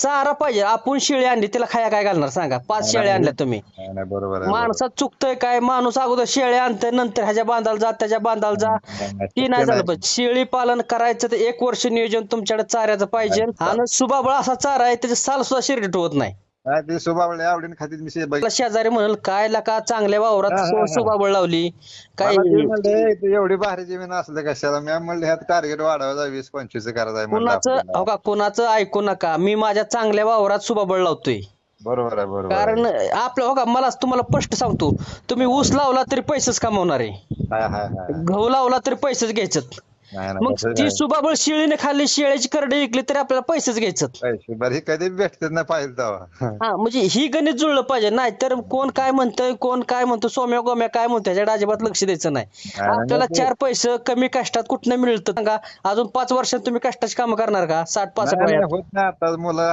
चारा पाहिजे. आपण शेळी आणली तिला खाया काय घालणार सांगा? 5 शेळ्या आणल्या तुम्ही. नाही, बरोबर आहे. माणसात चुकतंय काय? माणूस अगोदर शेळ्या आणतंय, नंतर ह्याच्या बांधाला जा त्याच्या बांधाला जा. ती नाही झालं पाहिजे. शेळी पालन करायचं तर 1 वर्ष नियोजन तुमच्याकडे चाऱ्याचं पाहिजे. आणि सुबाबळ असा चारा आहे त्याचे साल सुद्धा शरीर होत नाही. ते सुबाबळे आवडीने खातील मी मला शेजारी म्हणाल काय लका चांगल्या वावरात सुबाबळ लावली काय? एवढी भारी जमीन असलं कशाला मी म्हणलं ह्यात टार्गेट वाढवायचा 20-25 करायचं म्हणलं कुणाचं आपल्याला. हो का कुणाचं ऐकू नका. मी माझ्या चांगल्या वावरात सुबाबळ लावतोय. बरोबर आहे, बरोबर कारण आपलं हो का मला तुम्हाला स्पष्ट सांगतो, तुम्ही ऊस लावला तरी पैसेच कमावणार आहे, हाय हाय हाय. गहू लावला तरी पैसेच घ्यायचं. नाही मग तसंच ती आहे. सुबाबळ शेळीने खाल्ली, शेळ्याची करडी विकली तरी आपल्याला पैसेच घ्यायचं. पैसे बरं हे कधी भेटतात ना पाहिजे तेव्हा. हा म्हणजे ही गणित जुळलं पाहिजे. नाही तर कोण काय म्हणतंय, कोण काय म्हणतो, सोम्या गोम्या काय म्हणतो ह्याच्याकडे अजिबात लक्ष द्यायचं नाही. आपल्याला 4 पैसे कमी कष्टात कुठनं मिळतं सांगा? अजून 5 वर्षात तुम्ही कष्टाची कामं करणार का? 60-65 नाही, वयात? होत नाही आता मुलं